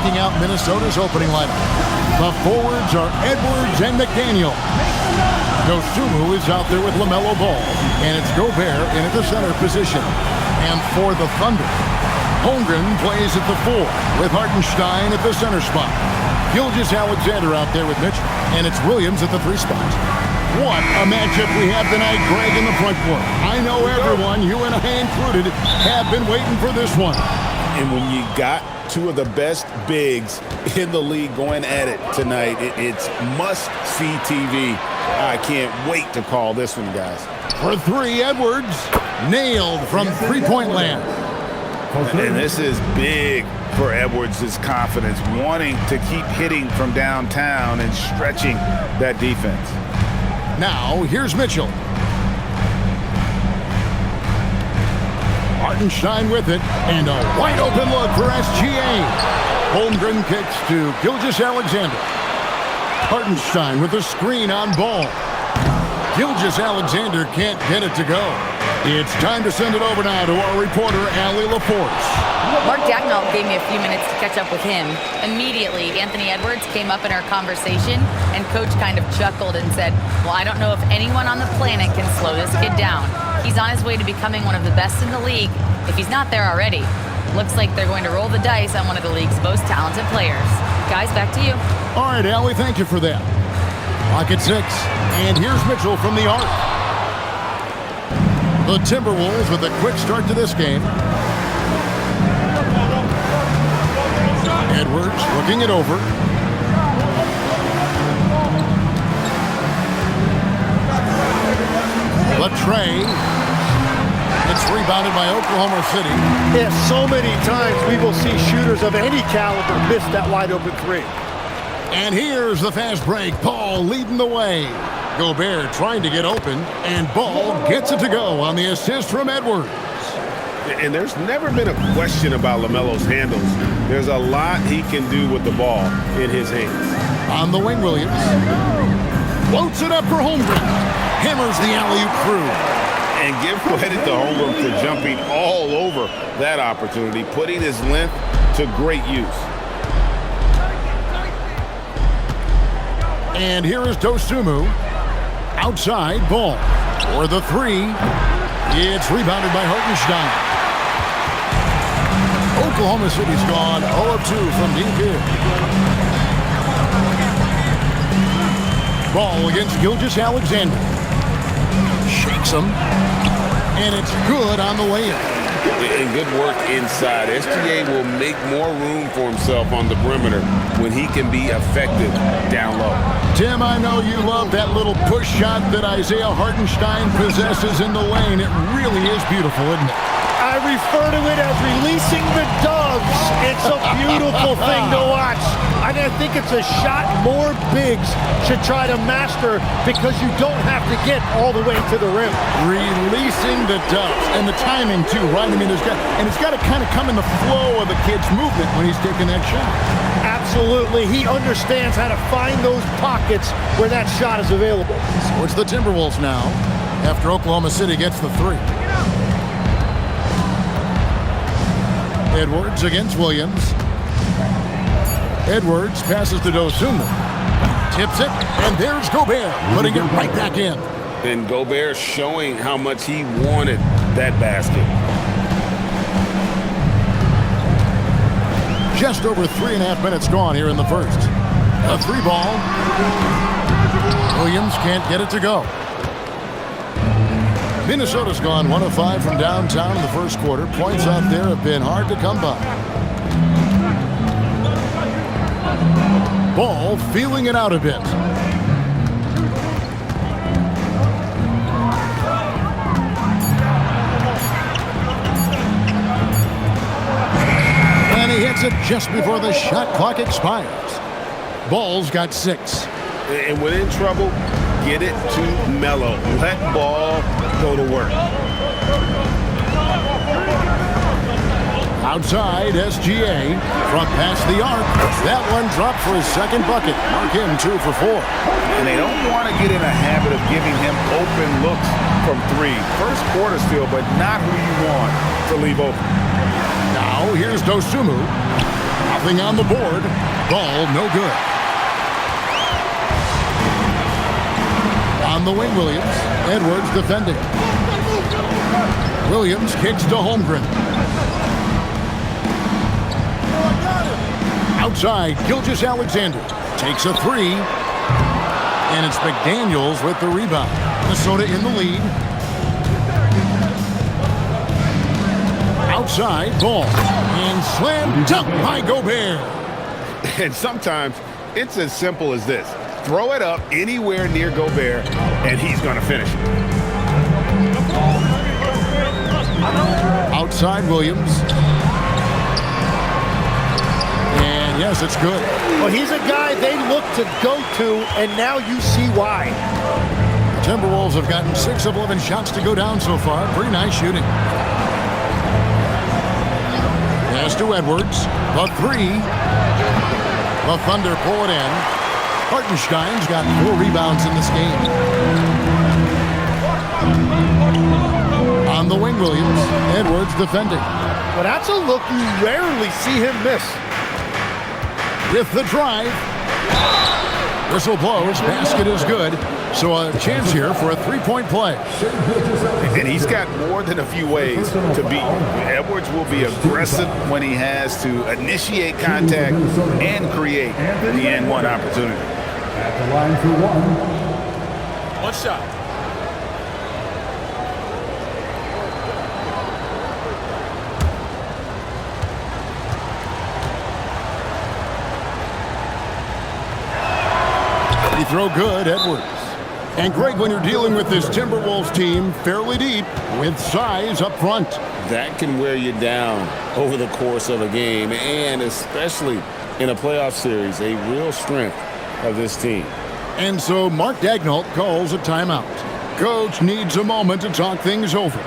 checking out Minnesota's opening lineup. The forwards are Edwards and McDaniel. Dosunmu is out there with LaMelo Ball, and it's Gobert in at the center position. And for the Thunder, Holmgren plays at the 4 with Hartenstein at the center spot. Gilgeous-Alexander out there with Mitchell, and it's Williams at the 3 spot. What a matchup we have tonight, Greg, in the front court. I know everyone, you and I included, have been waiting for this one. And when you got two of the best bigs in the league going at it tonight, it's must-see TV. I can't wait to call this one, guys. For 3, Edwards, nailed from three-point land. And this is big for Edwards' confidence, wanting to keep hitting from downtown and stretching that defense. Now, here's Mitchell. Hartenstein with it, and a wide-open look for SGA. Holmgren kicks to Gilgeous-Alexander. Hartenstein with a screen on Ball. Gilgeous-Alexander can't get it to go. It's time to send it over now to our reporter, Allie LaForce. Mark Dagnall gave me a few minutes to catch up with him. Immediately, Anthony Edwards came up in our conversation, and Coach kind of chuckled and said, well, I don't know if anyone on the planet can slow this kid down. He's on his way to becoming one of the best in the league, if he's not there already. Looks like they're going to roll the dice on one of the league's most talented players. Guys, back to you. All right, Allie, thank you for that. Clock at 6, and here's Mitchell from the arc. The Timberwolves with a quick start to this game. Edwards looking it over. Latrey. It's rebounded by Oklahoma City. Yeah, so many times we will see shooters of any caliber miss that wide open 3. And here's the fast break. Ball leading the way. Gobert trying to get open, and Ball gets it to go on the assist from Edwards. And there's never been a question about LaMelo's handles. There's a lot he can do with the ball in his hands. On the wing, Williams. Floats it up for Holmgren. Hammers the alley-oop through. And give credit to Holmgren for jumping all over that opportunity, putting his length to great use. And here is Dosunmu. Outside, Ball. For the 3. It's rebounded by Hartenstein. Oklahoma City's gone 0 of 2 from deep here. Ball against Gilgeous-Alexander. Shakes him. And it's good on the layup. And good work inside. SGA will make more room for himself on the perimeter when he can be effective down low. Tim, I know you love that little push shot that Isaiah Hartenstein possesses in the lane. It really is beautiful, isn't it? I refer to it as releasing the doves. It's a beautiful thing to watch. And I think it's a shot more bigs should try to master because you don't have to get all the way to the rim. Releasing the doves. And the timing, too, right? I mean, it's got to kind of come in the flow of the kid's movement when he's taking that shot. Absolutely. He understands how to find those pockets where that shot is available. So it's the Timberwolves now after Oklahoma City gets the 3. Edwards against Williams. Edwards passes to Dosunmu. Tips it, and there's Gobert putting it right back in. And Gobert showing how much he wanted that basket. Just over 3.5 minutes gone here in the first. A 3 ball. Williams can't get it to go. Minnesota's gone 1 of 5 from downtown in the first quarter. Points out there have been hard to come by. Ball feeling it out a bit. And he hits it just before the shot clock expires. Ball's got 6. And when in trouble, get it to Melo. Let Ball go to work. Outside, SGA. Front past the arc. That one dropped for his second bucket. Mark him 2 for 4. And they don't want to get in a habit of giving him open looks from 3. First quarter still, but not who you want to leave open. Now, here's Dosunmu. Nothing on the board. Ball no good. On the wing, Williams. Edwards defending. Williams kicks to Holmgren. Outside, Gilgeous-Alexander takes a three. And it's McDaniels with the rebound. Minnesota in the lead. Outside, ball. And slam dunk by Gobert. And sometimes it's as simple as this. Throw it up anywhere near Gobert, and he's going to finish it. Outside, Williams. And yes, it's good. Well, he's a guy they look to go to, and now you see why. The Timberwolves have gotten 6 of 11 shots to go down so far. Pretty nice shooting. Pass to Edwards. The three. The Thunder pull it in. Hartenstein's got 4 rebounds in this game. On the wing, Williams. Edwards defending. Well, that's a look you rarely see him miss. With the drive. Whistle blows. Basket is good. So a chance here for a 3-point play. And he's got more than a few ways to beat you. Edwards will be aggressive when he has to initiate contact and create the N1 opportunity. At the line for one. One shot. He throw good, Edwards. And Greg, when you're dealing with this Timberwolves team fairly deep with size up front, that can wear you down over the course of a game, and especially in a playoff series, a real strength of this team. And so Mark Daigneault calls a timeout. Coach needs a moment to talk things over.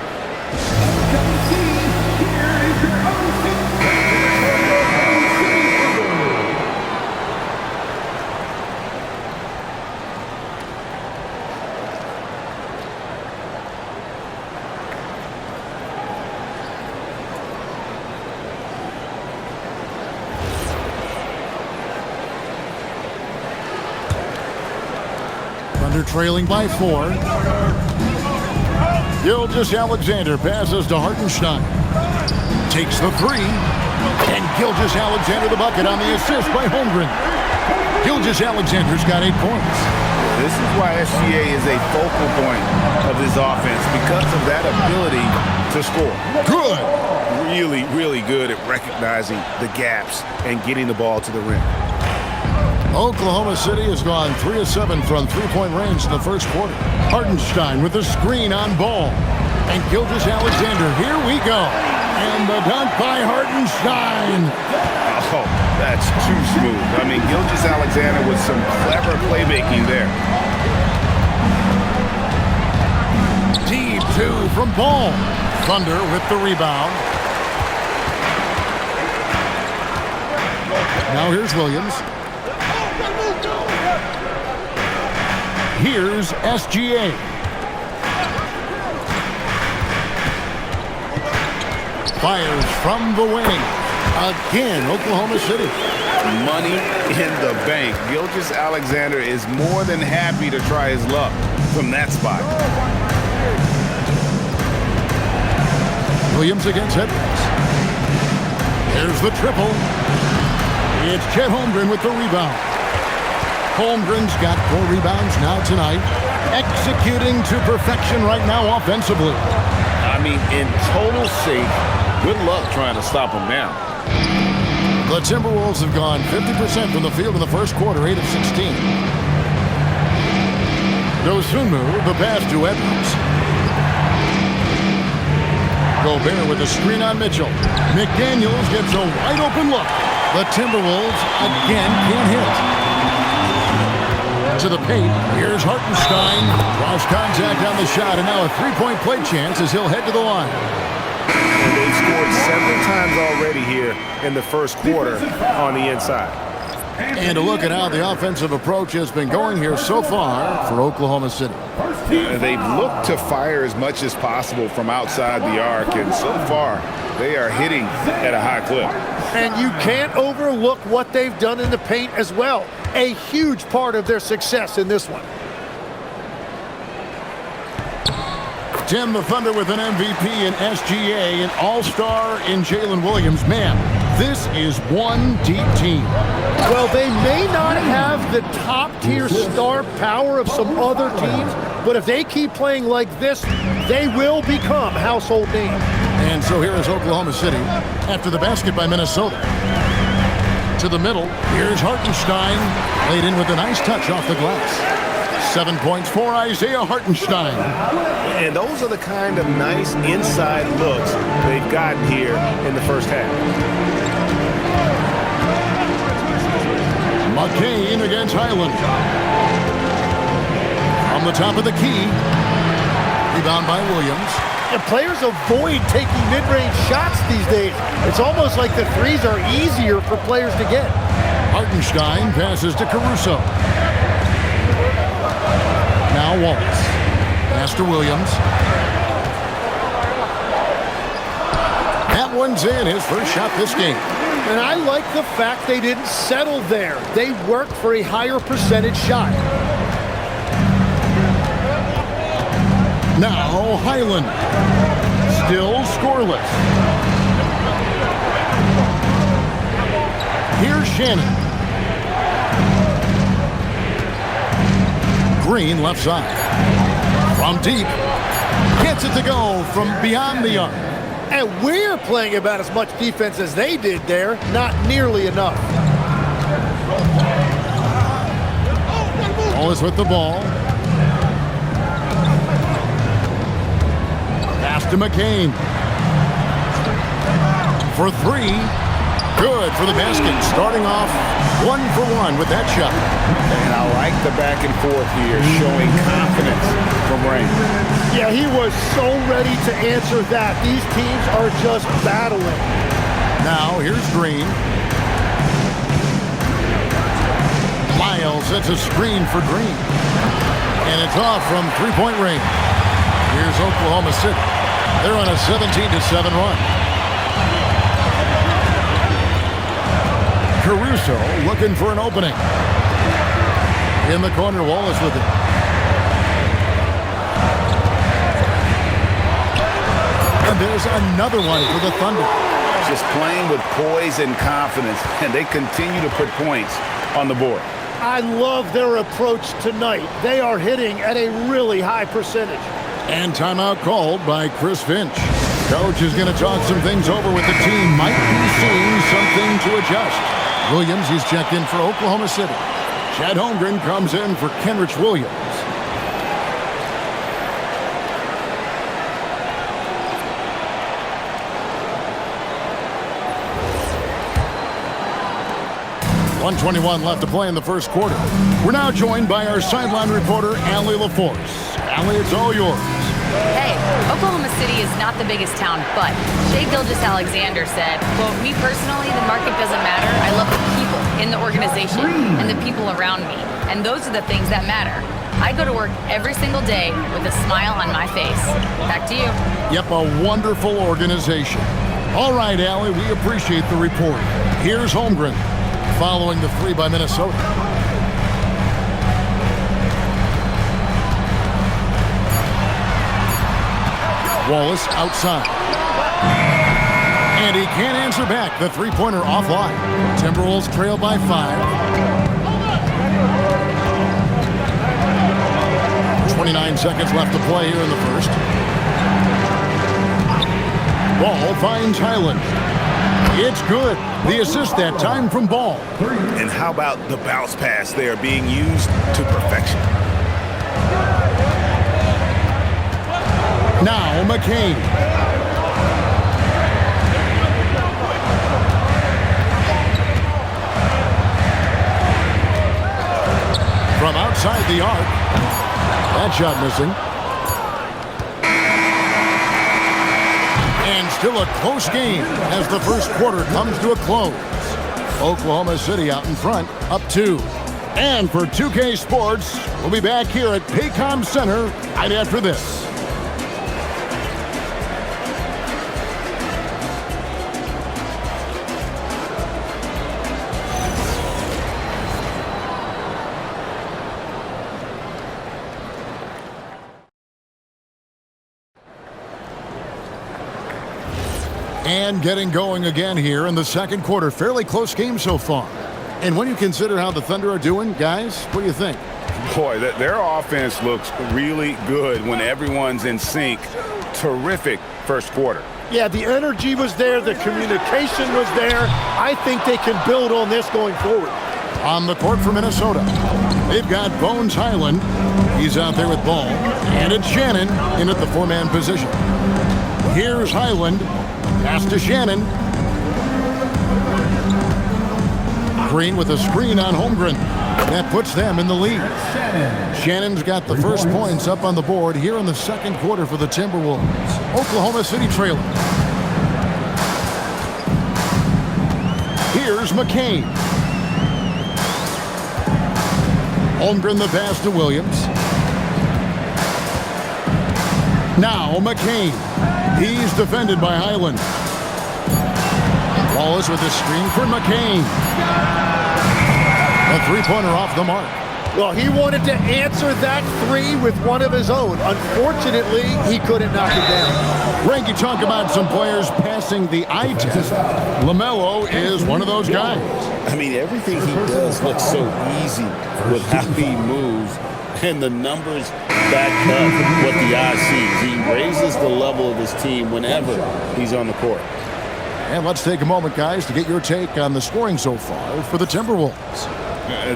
Thunder trailing by 4. Gilgeous-Alexander passes to Hartenstein. Takes the three. And Gilgeous-Alexander the bucket on the assist by Holmgren. Gilgeous-Alexander's got 8 points. This is why SGA is a focal point of this offense, because of that ability to score. Good. Really, really good at recognizing the gaps and getting the ball to the rim. Oklahoma City has gone 3 of 7 from 3-point range in the first quarter. Hartenstein with the screen on ball. And Gilgeous-Alexander, here we go. And the dunk by Hartenstein. Oh, that's too smooth. I mean, Gilgeous-Alexander with some clever playmaking there. Deep 2 from Ball. Thunder with the rebound. Now here's Williams. Here's SGA. Fires from the wing. Again, Oklahoma City. Money in the bank. Gilgeous-Alexander is more than happy to try his luck from that spot. Williams against Edwards. There's the triple. It's Chet Holmgren with the rebound. Holmgren's got 4 rebounds now tonight. Executing to perfection right now offensively. I mean, in total sync. Good luck trying to stop him now. The Timberwolves have gone 50% from the field in the first quarter, 8 of 16. Dosunmu, the pass to Edwards. Gobert with a screen on Mitchell. McDaniels gets a wide open look. The Timberwolves again can't hit. To the paint, here's Hartenstein. Cross contact on the shot, and now a 3-point play chance as he'll head to the line. And they've scored several times already here in the first quarter on the inside. And a look at how the offensive approach has been going here so far for Oklahoma City. They've looked to fire as much as possible from outside the arc, and so far they are hitting at a high clip. And you can't overlook what they've done in the paint as well. A huge part of their success in this one. Tim, the Thunder with an MVP in SGA, an all-star in Jalen Williams. Man, this is one deep team. Well, they may not have the top-tier star power of some other teams, but if they keep playing like this, they will become household names. And so here is Oklahoma City after the basket by Minnesota. To the middle, here's Hartenstein, laid in with a nice touch off the glass. 7 points for Isaiah Hartenstein. And those are the kind of nice inside looks they've gotten here in the first half. McCain against Highland. From the top of the key. Rebound by Williams. And players avoid taking mid-range shots these days. It's almost like the threes are easier for players to get. Hartenstein passes to Caruso. Now Wallace. Pass to Williams. That one's in, his first shot this game. And I like the fact they didn't settle there. They worked for a higher percentage shot. Now Highland. Still scoreless. Here's Shannon. Green left side. From deep. Gets it to go from beyond the arc. And we're playing about as much defense as they did there. Not nearly enough. Wallace with the ball. Pass to McCain. For three. Good for the basket. Starting off 1-for-1 with that shot. And I like the back and forth here, showing confidence from Ray. Yeah, he was so ready to answer that. These teams are just battling. Now here's Green. Lyles sets a screen for Green. And it's off from three-point range. Here's Oklahoma City. They're on a 17-7 run. Caruso looking for an opening. In the corner, Wallace with it. And there's another one for the Thunder. Just playing with poise and confidence, and they continue to put points on the board. I love their approach tonight. They are hitting at a really high percentage. And timeout called by Chris Finch. Coach is going to talk some things over with the team. Might be seeing something to adjust. Williams, he's checked in for Oklahoma City. Chad Holmgren comes in for Kenrich Williams. .121 left to play in the first quarter. We're now joined by our sideline reporter, Allie LaForce. Allie, it's all yours. Hey, Oklahoma City is not the biggest town, but Shai Gilgeous-Alexander said, quote, "Me personally, the market doesn't matter. I love the people in the organization and the people around me. And those are the things that matter. I go to work every single day with a smile on my face." Back to you. Yep, a wonderful organization. All right, Allie, we appreciate the report. Here's Holmgren following the three by Minnesota. Wallace outside. And he can't answer back. The three-pointer offline. Timberwolves trail by 5. 29 seconds left to play here in the first. Ball finds Highland. It's good. The assist that time from Ball. And how about the bounce pass there being used to perfection? Now McCain. From outside the arc. That shot missing. And still a close game as the first quarter comes to a close. Oklahoma City out in front, up 2. And for 2K Sports, we'll be back here at Paycom Center right after this. And getting going again here in the second quarter. Fairly close game so far. And when you consider how the Thunder are doing, guys, what do you think? Boy, their offense looks really good when everyone's in sync. Terrific first quarter. Yeah, the energy was there. The communication was there. I think they can build on this going forward. On the court for Minnesota, they've got Bones Highland. He's out there with ball. And it's Shannon in at the four-man position. Here's Highland. Pass to Shannon. Green with a screen on Holmgren. That puts them in the lead. Shannon's got the first points up on the board here in the second quarter for the Timberwolves. Oklahoma City trailing. Here's McCain. Holmgren the pass to Williams. Now McCain. He's defended by Highland. Wallace with a screen for McCain. A three-pointer off the mark. Well, he wanted to answer that three with one of his own. Unfortunately, he couldn't knock it down. Frank, you talk about some players passing the eye test. LaMelo is one of those guys. I mean, everything he does looks so easy with how he moves, and the numbers back up what the eye sees. He raises the level of his team whenever he's on the court. And let's take a moment, guys, to get your take on the scoring so far for the Timberwolves.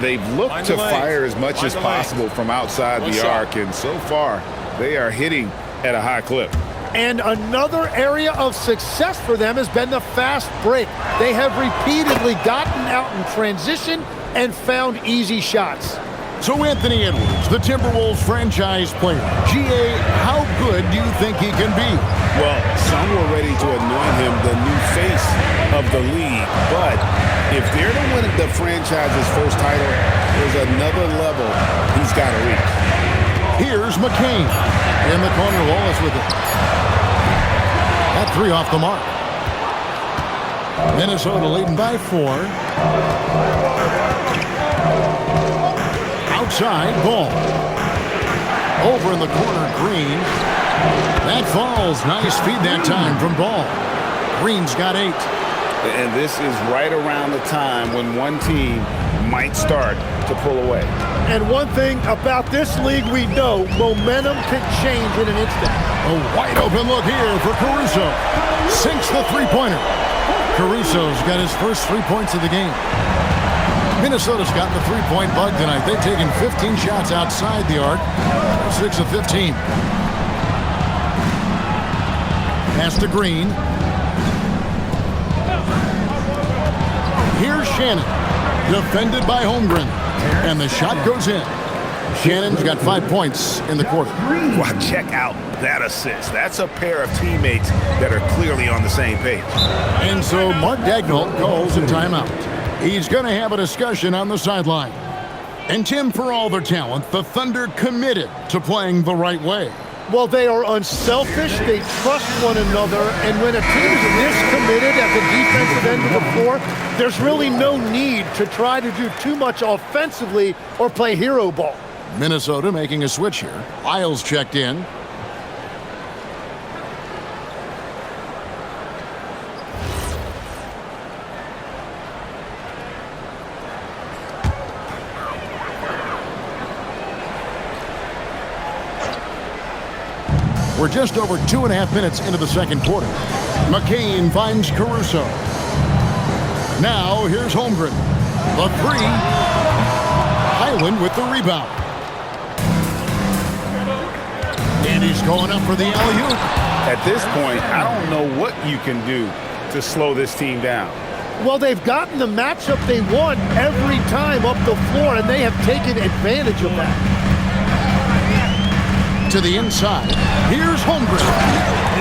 They've looked to fire as much as possible from outside the arc, and so far they are hitting at a high clip. And another area of success for them has been the fast break. They have repeatedly gotten out in transition and found easy shots. So Anthony Edwards, the Timberwolves franchise player. GA, how good do you think he can be? Well, some were ready to anoint him the new face of the league, but if they're to win the franchise's first title, there's another level he's got to reach. Here's McCain. In the corner, Wallace with it. That three off the mark. Minnesota leading by 4. Outside, ball. Over in the corner, Green. That falls. Nice feed that time from Ball. Green's got 8. And this is right around the time when one team might start to pull away. And one thing about this league we know, momentum can change in an instant. A wide open look here for Caruso. Sinks the three-pointer. Caruso's got his first 3 points of the game. Minnesota's got the three-point bug tonight. They've taken 15 shots outside the arc. 6 of 15. Pass to Green. Here's Shannon. Defended by Holmgren. And the shot goes in. Shannon's got 5 points in the quarter. Wow, check out that assist. That's a pair of teammates that are clearly on the same page. And so Mark Daigneault calls a timeout. He's going to have a discussion on the sideline. And Tim, for all their talent, the Thunder committed to playing the right way. Well, they are unselfish. They trust one another. And when a team is this committed at the defensive end of the floor, there's really no need to try to do too much offensively or play hero ball. Minnesota making a switch here. Lyles checked in. We're just over 2.5 minutes into the second quarter. McCain finds Caruso. Now here's Holmgren. The three. Highland with the rebound. And he's going up for the alley-oop. At this point, I don't know what you can do to slow this team down. Well, they've gotten the matchup they want every time up the floor, and they have taken advantage of that. To the inside. Here's Holmgren.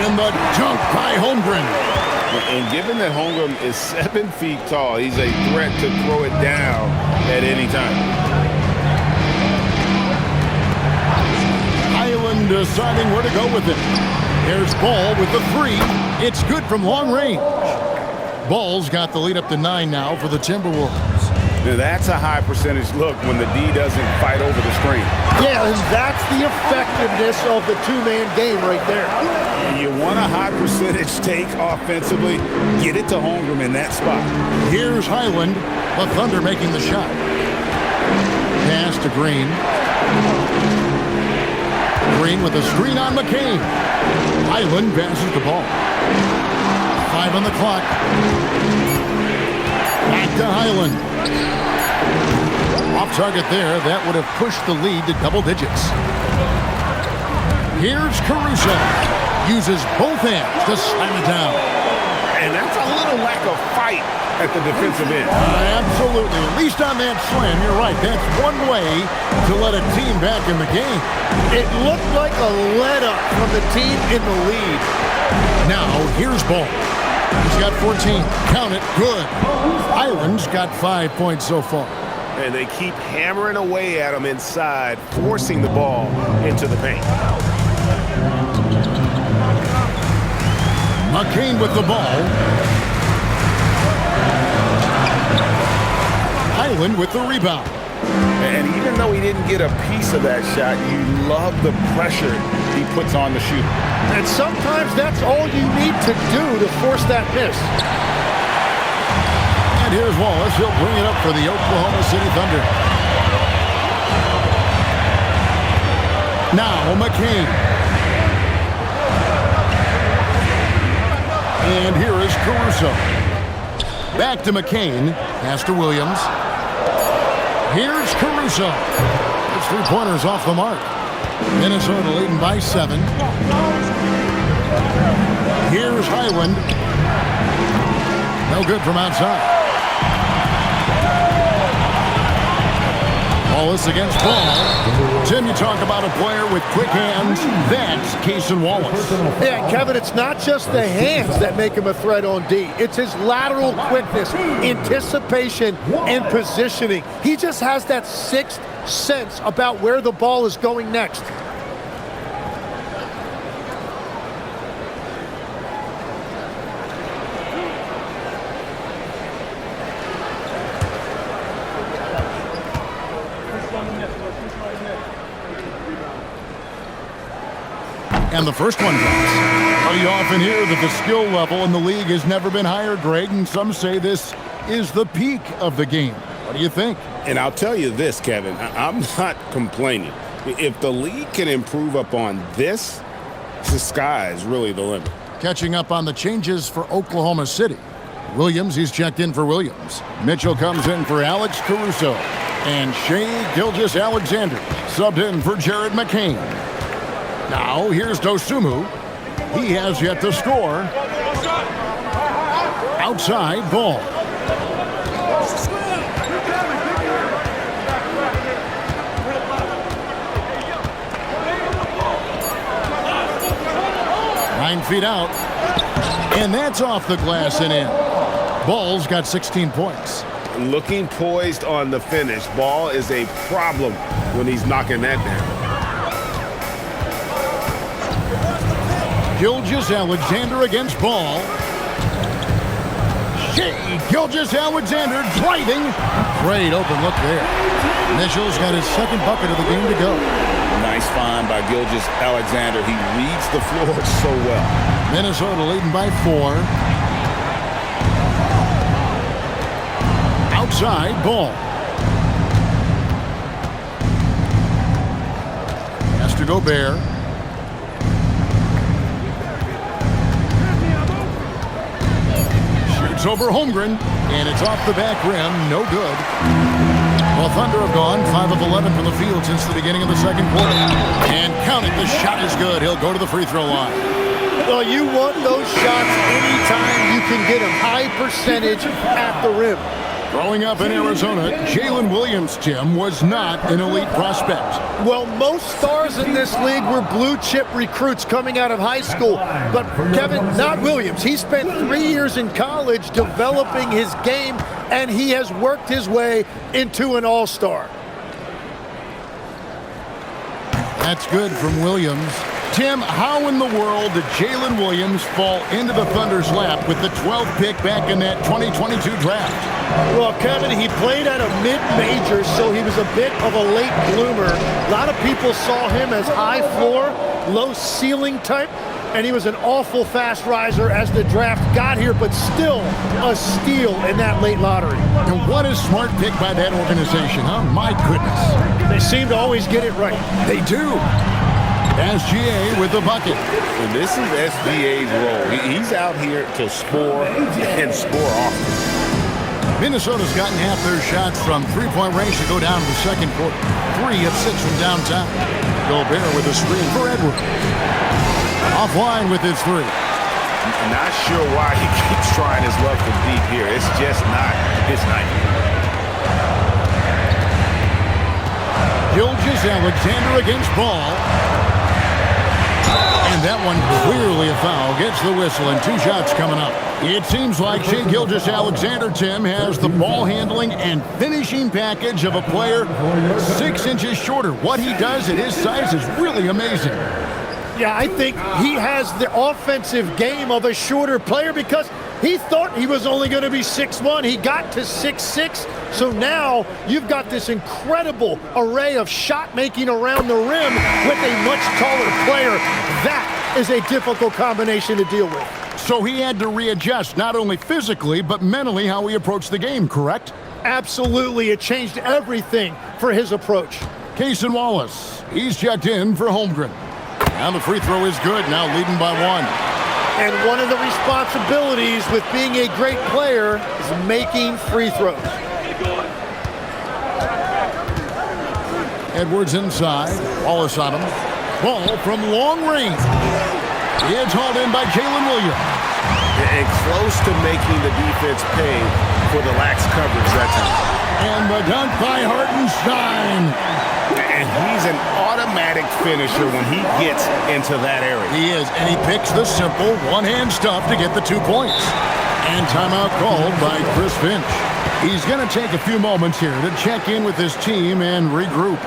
And the dunk by Holmgren. And given that Holmgren is 7 feet tall, he's a threat to throw it down at any time. Highland deciding where to go with it. Here's Ball with the three. It's good from long range. Ball's got the lead up to 9 now for the Timberwolves. Now that's a high percentage look when the D doesn't fight over the screen. Yeah, and that's the effectiveness of the two-man game right there. You want a high percentage take offensively, get it to Holmgren in that spot. Here's Highland, the Thunder making the shot. Pass to Green. Green with a screen on McCain. Highland passes the ball. 5 on the clock. Back to Highland. Off target there. That would have pushed the lead to double digits. Here's Caruso. Uses both hands to slam it down. And that's a little lack of fight at the defensive end. Absolutely. At least on that slam, you're right. That's one way to let a team back in the game. It looked like a let-up from the team in the lead. Now, here's Ball. He's got 14. Count it. Good. Highland's got 5 points so far. And they keep hammering away at him inside, forcing the ball into the paint. McCain with the ball. Highland with the rebound. And even though he didn't get a piece of that shot, you love the pressure he puts on the shooter. And sometimes that's all you need to do to force that miss. And here's Wallace. He'll bring it up for the Oklahoma City Thunder. Now McCain. And here is Caruso. Back to McCain. Pass to Williams. Here's Caruso. His three-pointers off the mark. Minnesota leading by 7. Here's Highland. No good from outside. Wallace against Ball. Tim, you talk about a player with quick hands. That's Cason Wallace. Yeah, Kevin, it's not just the hands that make him a threat on D. It's his lateral quickness, anticipation, and positioning. He just has that sixth sense about where the ball is going next. And the first one drops. Well, you often hear that the skill level in the league has never been higher, Greg, and some say this is the peak of the game. What do you think? And I'll tell you this, Kevin, I'm not complaining. If the league can improve upon this, the sky is really the limit. Catching up on the changes for Oklahoma City. Williams, he's checked in for Williams. Mitchell comes in for Alex Caruso. And Shea Gilgeous-Alexander subbed in for Jared McCain. Now, here's Dosunmu. He has yet to score. Outside Ball. Nine feet out. And that's off the glass and in. Ball's got 16 points. Looking poised on the finish. Ball is a problem when he's knocking that down. Gilgeous-Alexander against Ball. Shea Gilgeous-Alexander driving. Great open look there. Mitchell's got his second bucket of the game to go. Nice find by Gilgeous-Alexander. He reads the floor so well. Minnesota leading by 4. Outside Ball. Has to Gobert. Over Holmgren, and it's off the back rim. No good. Well, Thunder have gone 5 of 11 from the field since the beginning of the second quarter. And count it, the shot is good. He'll go to the free throw line. Well, you want those shots anytime you can get them high percentage at the rim. Growing up in Arizona, Jalen Williams, Tim, was not an elite prospect. Well, most stars in this league were blue-chip recruits coming out of high school. But, Kevin, not Williams. He spent 3 years in college developing his game, and he has worked his way into an all-star. That's good from Williams. Tim, how in the world did Jalen Williams fall into the Thunder's lap with the 12th pick back in that 2022 draft? Well, Kevin, he played at a mid-major, so he was a bit of a late bloomer. A lot of people saw him as high floor, low ceiling type, and he was an awful fast riser as the draft got here, but still a steal in that late lottery. And what a smart pick by that organization, huh? My goodness. They seem to always get it right. They do. SGA with the bucket. And this is SGA's role. He's out here to score and score often. Minnesota's gotten half their shots from three-point range to go down to the second quarter. 3 of 6 from downtown. Gobert with a screen for Edwards. Offline with his 3. Not sure why he keeps trying his luck from deep here. It's just not his night. Gilgeous-Alexander against Ball. And that one clearly a foul. Gets the whistle and 2 shots coming up. It seems like Shai Gilgeous-Alexander, Tim, has the ball handling and finishing package of a player 6 inches shorter. What he does at his size is really amazing. Yeah, I think he has the offensive game of a shorter player because he thought he was only going to be 6'1". He got to 6'6". So now you've got this incredible array of shot making around the rim with a much taller player. That is a difficult combination to deal with. So he had to readjust not only physically but mentally how he approached the game, correct? Absolutely. It changed everything for his approach. Cason Wallace, he's checked in for Holmgren. And the free throw is good, now leading by 1. And one of the responsibilities with being a great player is making free throws. Edwards inside, Wallace on him. Ball from long range. It's hauled in by Jalen Williams. And close to making the defense pay for the lax coverage that time. And the dunk by Hartenstein. And he's an automatic finisher when he gets into that area. He is, and he picks the simple one-hand stuff to get the 2 points. And timeout called by Chris Finch. He's going to take a few moments here to check in with his team and regroup.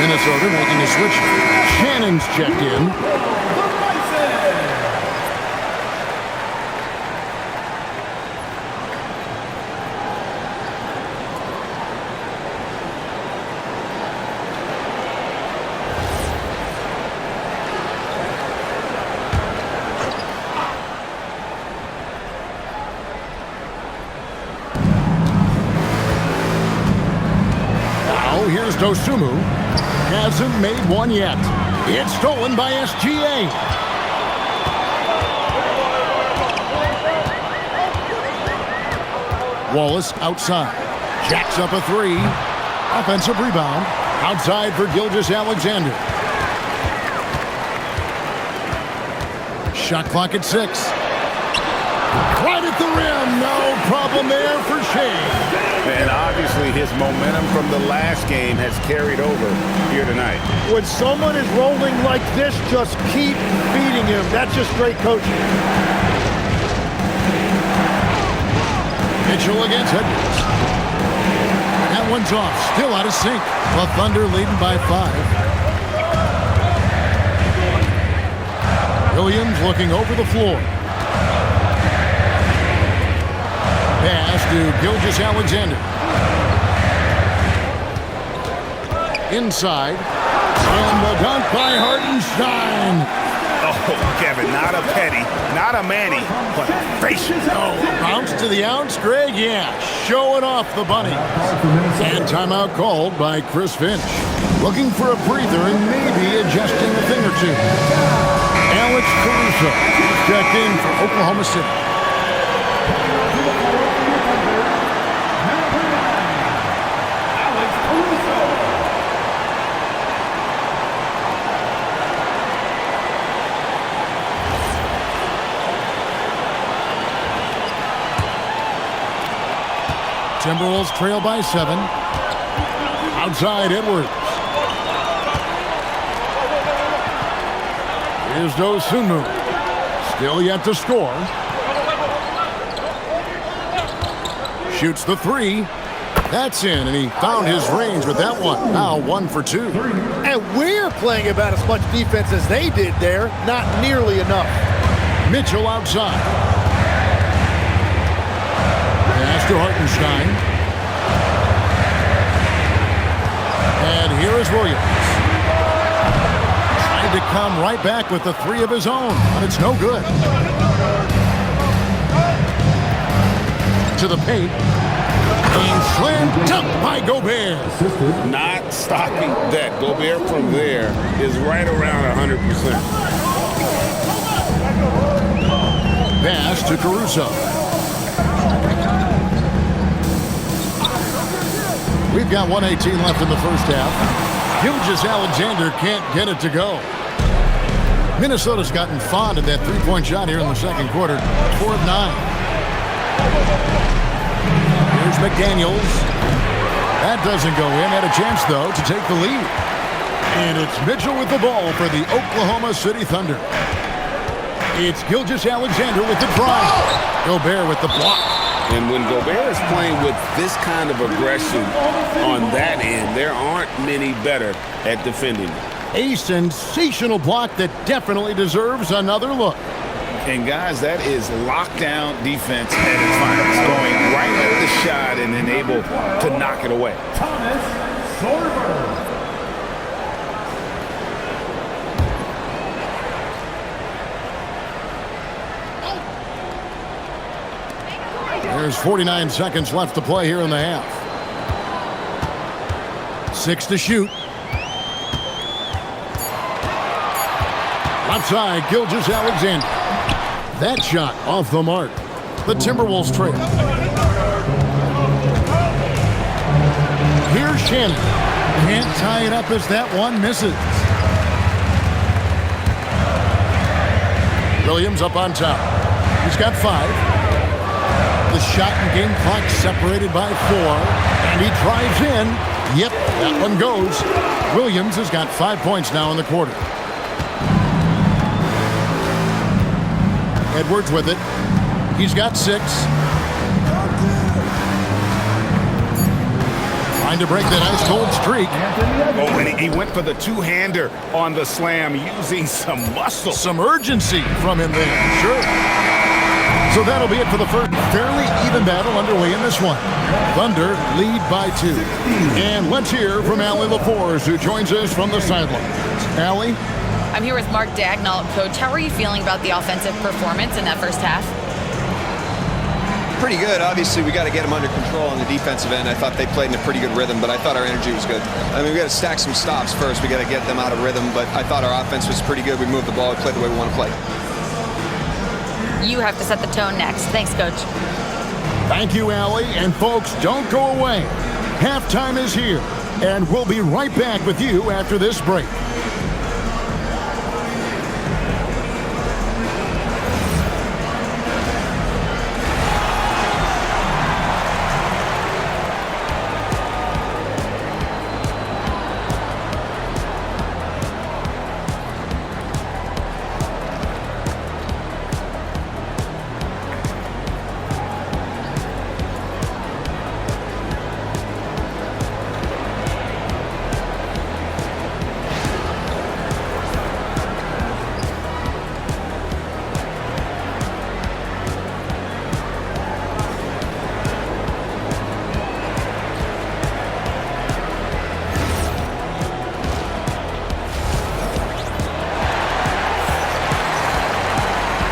Minnesota making a switch. Shannon's checked in. Now here's Dosunmu. Hasn't made one yet. It's stolen by SGA. Wallace outside. Jacks up a 3. Offensive rebound. Outside for Gilgeous-Alexander. Shot clock at 6. Right at the rim. No problem there for Shai. And obviously his momentum from the last game has carried over here tonight. When someone is rolling like this, just keep feeding him. That's just great coaching. Mitchell against Edwards. That one's off. Still out of sync. The Thunder leading by 5. Williams looking over the floor. Pass to Gilgeous-Alexander. Inside. And the dunk by Hartenstein. Oh, Kevin, not a Petty, not a Manny, but a facial. Oh, bounce to the ounce, Greg? Yeah, showing off the bunny. And timeout called by Chris Finch. Looking for a breather and maybe adjusting a thing or two. Alex Caruso checked in for Oklahoma City. Timberwolves trail by 7. Outside Edwards. Here's Dosunmu. Still yet to score. Shoots the three. That's in, and he found his range with that one. Now 1 for 2. And we're playing about as much defense as they did there. Not nearly enough. Mitchell outside. Pass to Hartenstein. And here is Williams. Trying to come right back with the three of his own, but it's no good. To the paint. Being slammed dunked by Gobert. Not stopping that. Gobert from there is right around 100%. Pass to Caruso. We've got 1:18 left in the first half. Gilgeous-Alexander can't get it to go. Minnesota's gotten fond of that three-point shot here in the second quarter. 4 of 9. Here's McDaniels. That doesn't go in. Had a chance, though, to take the lead. And it's Mitchell with the ball for the Oklahoma City Thunder. It's Gilgeous-Alexander with the drive. Gobert with the block. And when Gobert is playing with this kind of aggression on that end, there aren't many better at defending. A sensational block that definitely deserves another look. And guys, that is lockdown defense at its finest. Going right at the shot and then able to knock it away. There's 49 seconds left to play here in the half. 6 to shoot. Left side, Gilgeous-Alexander. That shot off the mark. The Timberwolves trail. Here's Shannon. Can't tie it up as that one misses. Williams up on top. He's got 5. The shot and game clock separated by 4. And he drives in. Yep, that one goes. Williams has got 5 points now in the quarter. Edwards with it. He's got 6. Trying to break that ice-cold streak. Oh, and he went for the two-hander on the slam using some muscle. Some urgency from him there. Sure. So that'll be it for the first fairly even battle underway in this one. Thunder lead by 2. And let's hear from Allie LaForce, who joins us from the sidelines. Allie? I'm here with Mark Dagnall. Coach, how are you feeling about the offensive performance in that first half? Pretty good. Obviously, we got to get them under control on the defensive end. I thought they played in a pretty good rhythm, but I thought our energy was good. I mean, we got to stack some stops first. We got to get them out of rhythm, but I thought our offense was pretty good. We moved the ball. We played the way we want to play. You have to set the tone next. Thanks, Coach. Thank you, Allie. And folks, don't go away. Halftime is here, and we'll be right back with you after this break.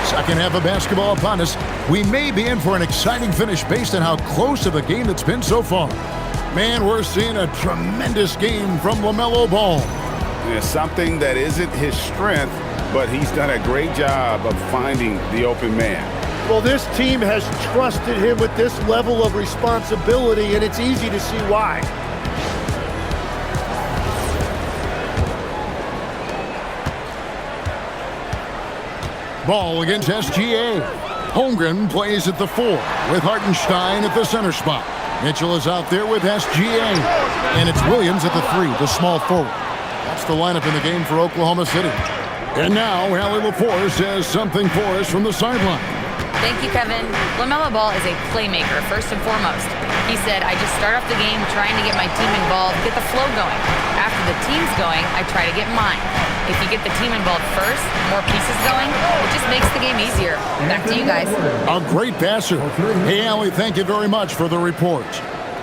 Second half of basketball upon us. We may be in for an exciting finish based on how close of a game it's been so far. Man, we're seeing a tremendous game from LaMelo Ball. Yeah, something that isn't his strength, but he's done a great job of finding the open man. Well, this team has trusted him with this level of responsibility, and it's easy to see why. Ball against SGA. Holmgren plays at the 4 with Hartenstein at the center spot. Mitchell is out there with SGA. And it's Williams at the 3, the small forward. That's the lineup in the game for Oklahoma City. And now, Allie LaForce says something for us from the sideline. Thank you, Kevin. LaMelo Ball is a playmaker, first and foremost. He said, I just start off the game trying to get my team involved, get the flow going. After the team's going, I try to get mine. If you get the team involved first, more pieces going, it just makes the game easier. Back to you guys. A great passer. Hey, Allie, thank you very much for the report.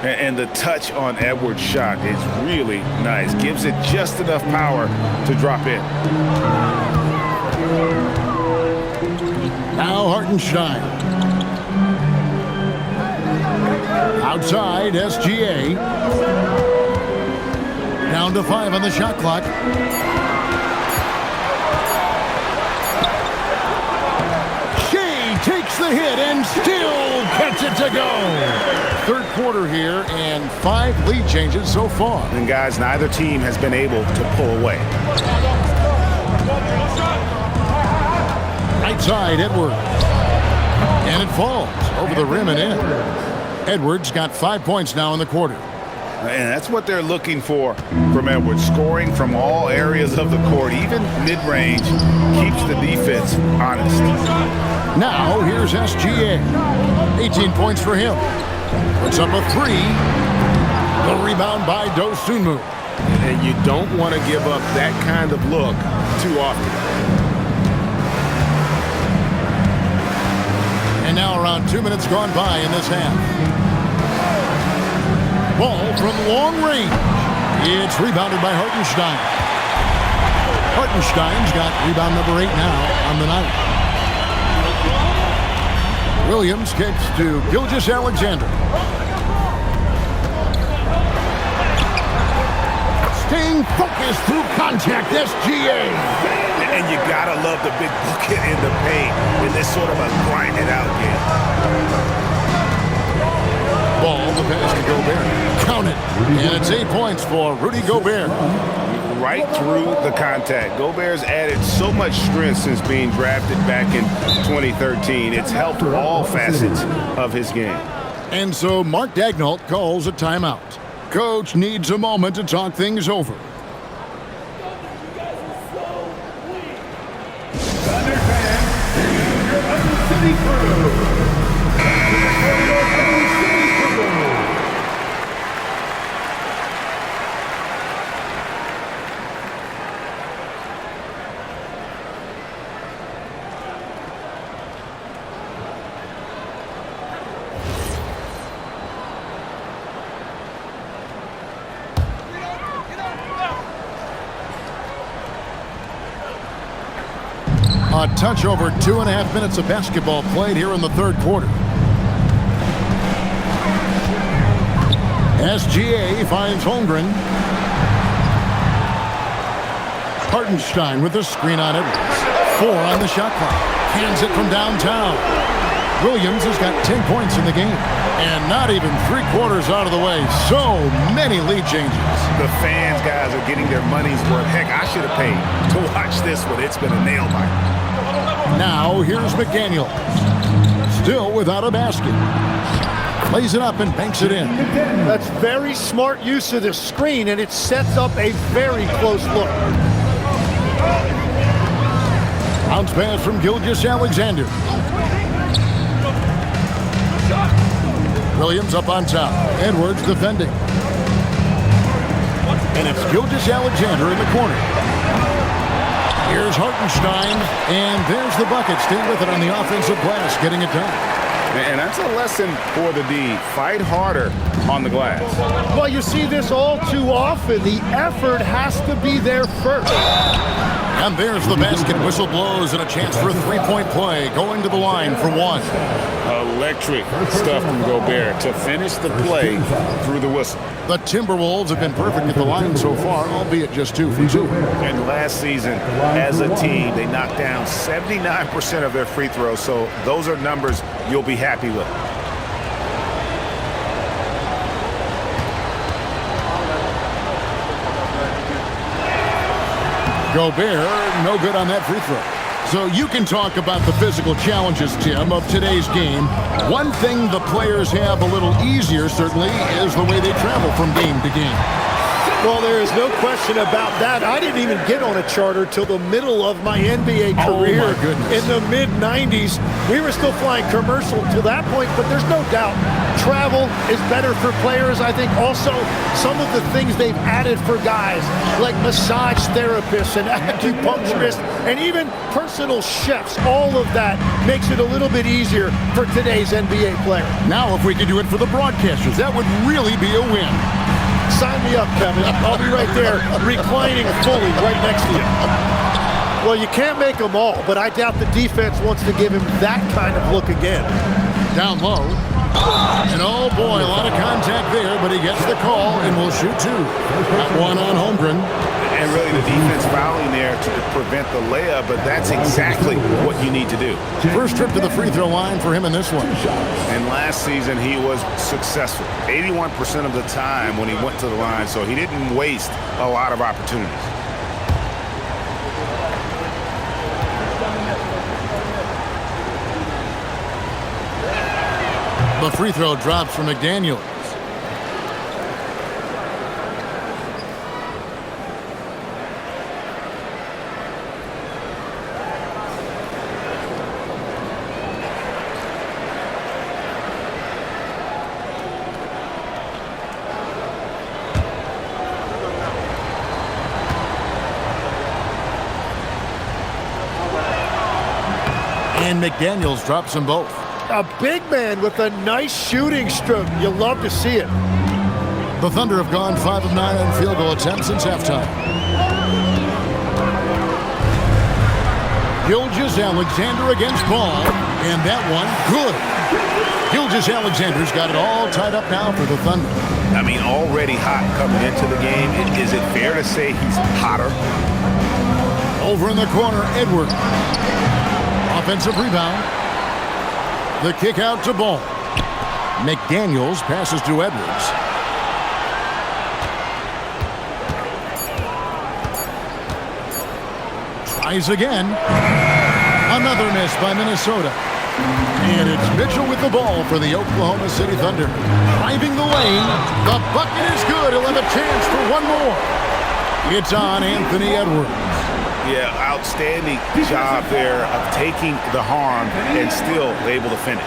And the touch on Edwards' shot is really nice. Gives it just enough power to drop in. Now Hartenstein. Outside, SGA. Down to 5 on the shot clock. Shea takes the hit and still gets it to go. Third quarter here and 5 lead changes so far. And guys, neither team has been able to pull away. Right side, Edwards. And it falls over the rim and in. Edwards got 5 points now in the quarter. And that's what they're looking for from Edwards. Scoring from all areas of the court, even mid-range, keeps the defense honest. Now, here's SGA. 18 points for him. Puts up a 3. The rebound by Dosunmu. And you don't want to give up that kind of look too often. And now around 2 minutes gone by in this half. Ball from long range. It's rebounded by Hartenstein. Hartenstein's got rebound number 8 now on the night. Williams kicks to Gilgeous-Alexander. Staying focused through contact, SGA. And you gotta love the big bucket in the paint in this sort of a grind-it-out game. Ball, the pass to Gobert. Count it. And it's 8 points for Rudy Gobert. Right through the contact. Gobert's added so much strength since being drafted back in 2013. It's helped all facets of his game. And so Mark Daigneault calls a timeout. Coach needs a moment to talk things over. A touch over 2.5 minutes of basketball played here in the third quarter. SGA finds Holmgren. Hartenstein with the screen on Edwards. 4 on the shot clock. Hands it from downtown. Williams has got 10 points in the game. And not even 3/4 out of the way. So many lead changes. The fans, guys, are getting their money's worth. Heck, I should have paid to watch this one. It's been a nail biter. Now here's McDaniel. Still without a basket. Plays it up and banks it in. That's very smart use of the screen, and it sets up a very close look. Bounce pass from Gilgeous-Alexander. Williams up on top. Edwards defending. And it's Gilgeous-Alexander in the corner. Here's Hartenstein, and there's the bucket. Stay with it on the offensive glass, getting it done. And that's a lesson for the D. Fight harder on the glass. Well, you see this all too often. The effort has to be there first. And there's the basket. Whistle blows and a chance for a three-point play. Going to the line for 1. Electric stuff from Gobert to finish the play through the whistle. The Timberwolves have been perfect at the line so far, albeit just 2 for 2. And last season, as a team, they knocked down 79% of their free throws. So those are numbers you'll be happy with. Gobert, no good on that free throw. So you can talk about the physical challenges, Tim, of today's game. One thing the players have a little easier, certainly, is the way they travel from game to game. Well, there is no question about that. I didn't even get on a charter till the middle of my NBA career. Oh, my goodness. In the mid-90s. We were still flying commercial till that point, but there's no doubt travel is better for players. I think also some of the things they've added for guys, like massage therapists and acupuncturists and even personal chefs, all of that makes it a little bit easier for today's NBA player. Now, if we could do it for the broadcasters, that would really be a win. Sign me up, Kevin. I'll be right there reclining fully right next to you. Well, you can't make them all, but I doubt the defense wants to give him that kind of look again. Down low. And oh boy, a lot of contact there, but he gets the call and will shoot two. That one on Holmgren. And really the defense fouling there to prevent the layup, but that's exactly what you need to do. First trip to the free throw line for him in this one. And last season he was successful 81% of the time when he went to the line, so he didn't waste a lot of opportunities. The free throw drops for McDaniels. And McDaniels drops them both. A big man with a nice shooting stroke. You love to see it. The Thunder have gone 5 of 9 on field goal attempts since halftime. Gilgeous-Alexander against Ball, and that one good. Gilgeous-Alexander's got it all tied up now for the Thunder. I mean, already hot coming into the game. Is it fair to say he's hotter? Over in the corner, Edwards. Offensive rebound. The kick out to Ball. McDaniels passes to Edwards. Tries again. Another miss by Minnesota. And it's Mitchell with the ball for the Oklahoma City Thunder. Driving the lane. The bucket is good. He'll have a chance for one more. It's on Anthony Edwards. Yeah, outstanding job there of taking the harm and still able to finish.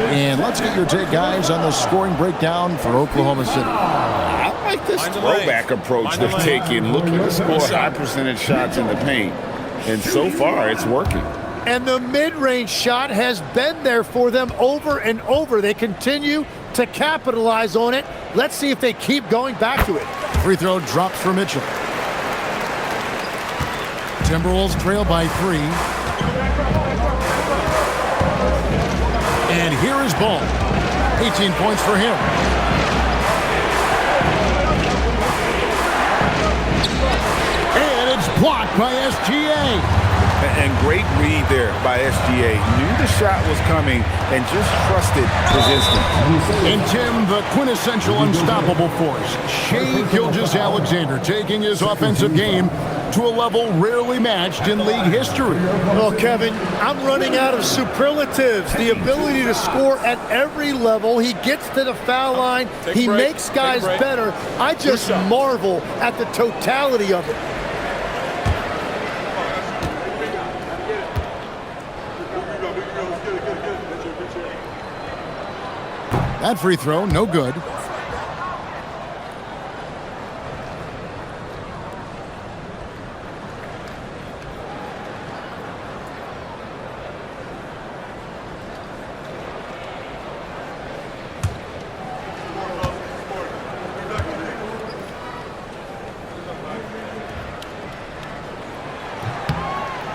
And let's get your take, guys, on the scoring breakdown for Oklahoma City. I like this throwback approach they're taking, looking to score high percentage shots in the paint. And so far, it's working. And the mid-range shot has been there for them over and over. They continue to capitalize on it. Let's see if they keep going back to it. Free throw drops for Mitchell. Timberwolves trail by 3. And here is Ball. 18 points for him. And it's blocked by SGA. And great read there by SGA. Knew the shot was coming and just trusted his instinct. And Tim, the quintessential unstoppable force, Shai Gilgeous-Alexander, taking his offensive game to a level rarely matched in league history. Well, Kevin, I'm running out of superlatives. The ability to score at every level. He gets to the foul line. He makes guys better. I just marvel at the totality of it. That free throw, no good.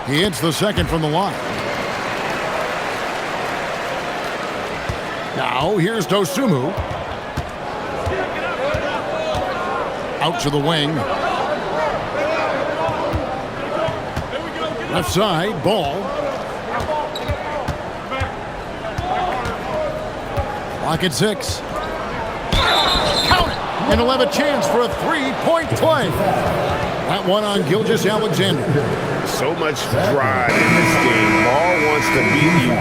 He hits the second from the line. Now, here's Dosunmu. Out to the wing. Left side, Ball. Clock at 6. Count it! And he'll have a chance for a three-point play. That one on Gilgeous-Alexander. So much drive in this game. Ball wants to beat you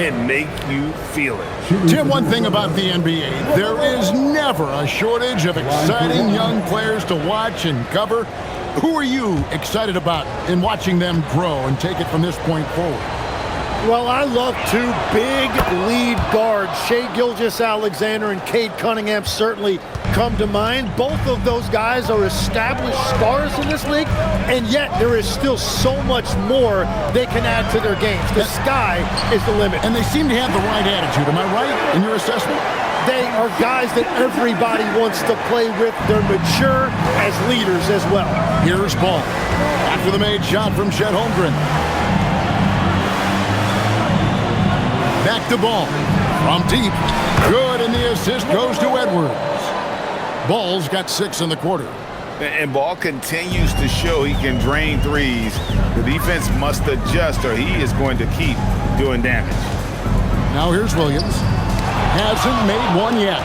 and make you feel it. Tim, one thing about the NBA, there is never a shortage of exciting young players to watch and cover. Who are you excited about in watching them grow and take it from this point forward? Well, I love two big lead guards. Shai Gilgeous-Alexander and Cade Cunningham certainly come to mind. Both of those guys are established stars in this league, and yet there is still so much more they can add to their games. The sky is the limit. And they seem to have the right attitude. Am I right in your assessment? They are guys that everybody wants to play with. They're mature as leaders as well. Here's Ball. After the made shot from Chet Holmgren. Back to Ball. From deep. Good, and the assist goes to Edwards. Ball's got 6 in the quarter. And Ball continues to show he can drain threes. The defense must adjust or he is going to keep doing damage. Now here's Williams. Hasn't made one yet.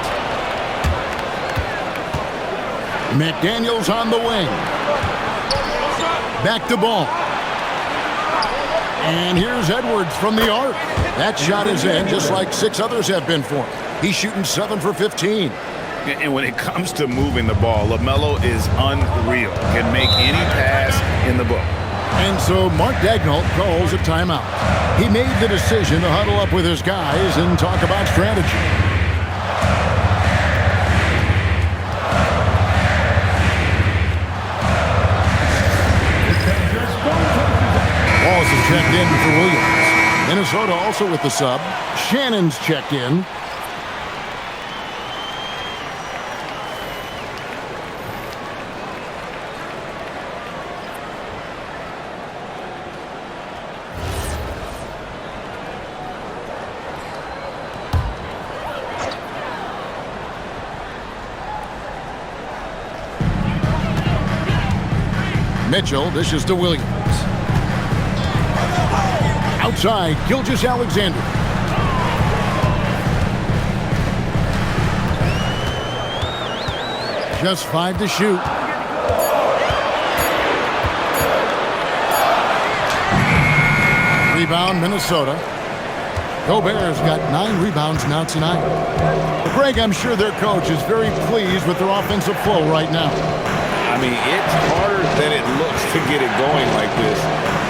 McDaniels on the wing. Back to Ball. And here's Edwards from the arc. That shot is in, just like 6 others have been for him. He's shooting 7 for 15. And when it comes to moving the ball, LaMelo is unreal. Can make any pass in the book. And so Mark Daigneault calls a timeout. He made the decision to huddle up with his guys and talk about strategy. Wallace is checked in for Williams. Minnesota also with the sub. Shannon's checked in. Mitchell dishes to Williams. Outside, Gilgeous-Alexander. Just 5 to shoot. Rebound, Minnesota. Gobert's got 9 rebounds now tonight. Greg, I'm sure their coach is very pleased with their offensive flow right now. I mean, it's harder than it looks to get it going like this.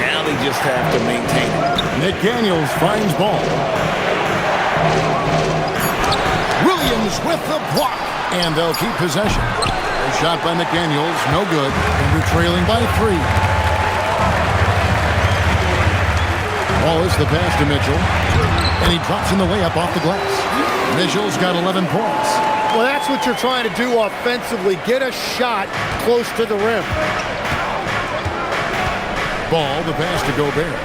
Now they just have to maintain it. McDaniels finds Ball. Williams with the block. And they'll keep possession. A shot by McDaniels, no good. And they're trailing by 3. Wallace the pass to Mitchell. And he drops in the layup off the glass. Mitchell's got 11 points. Well, that's what you're trying to do offensively. Get a shot close to the rim. Ball, the pass to Gobert.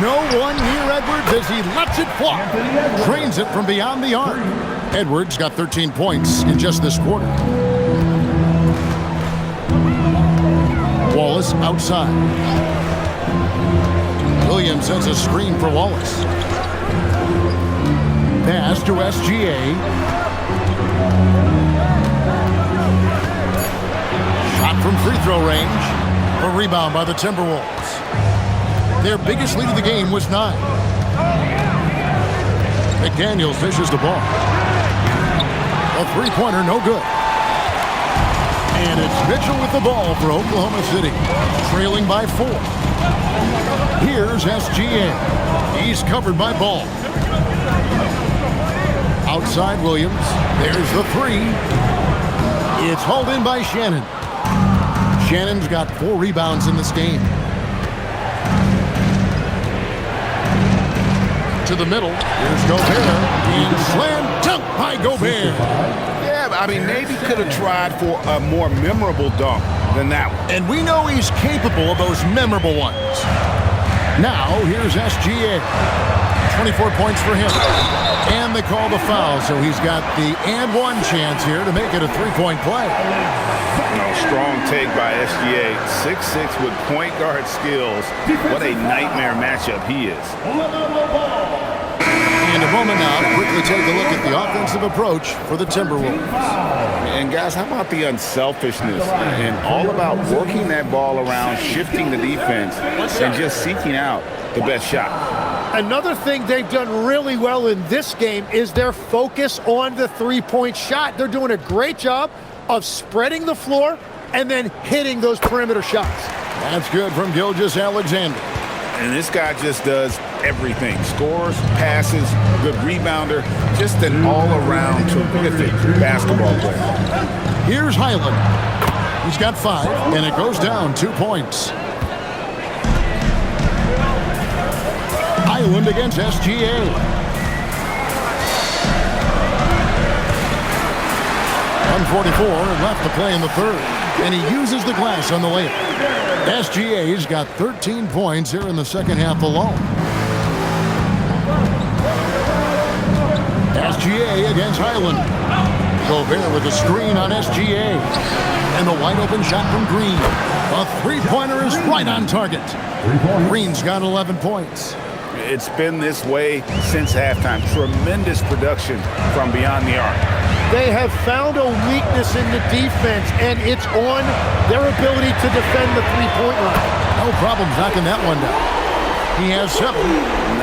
No one near Edwards as he lets it fly. Drains it from beyond the arc. Edwards got 13 points in just this quarter. Wallace outside. Williams sends a screen for Wallace. Pass to SGA. Shot from free throw range. A rebound by the Timberwolves. Their biggest lead of the game was 9. McDaniels dishes the ball. A three-pointer, no good. And it's Mitchell with the ball for Oklahoma City, trailing by 4. Here's SGA. He's covered by Ball. Outside Williams. There's the 3. It's hauled in by Shannon. Shannon's got 4 rebounds in this game. To the middle. Here's Gobert. And slam dunk by Gobert. Yeah, I mean, maybe could have tried for a more memorable dunk than that one. And we know he's capable of those memorable ones. Now, here's SGA. 24 points for him. And they call the foul, so he's got the and one chance here to make it a 3-point play. Strong take by SGA. 6'6" with point guard skills. What a nightmare matchup he is. In a moment now, quickly take a look at the offensive approach for the Timberwolves. And guys, how about the unselfishness and all about working that ball around, shifting the defense, and just seeking out the best shot? Another thing they've done really well in this game is their focus on the three-point shot. They're doing a great job of spreading the floor and then hitting those perimeter shots. That's good from Gilgeous-Alexander. And this guy just does everything. Scores, passes, good rebounder, just an all-around terrific basketball player. Here's Highland. He's got 5, and it goes down 2 points. Highland against SGA. 1:44 left to play in the third, and he uses the glass on the layup. SGA's got 13 points here in the second half alone. SGA against Highland. Gobert with a screen on SGA. And the wide open shot from Green. A three-pointer is right on target. Green's got 11 points. It's been this way since halftime. Tremendous production from beyond the arc. They have found a weakness in the defense, and it's on their ability to defend the three-point line. No problem knocking that one down. He has 7.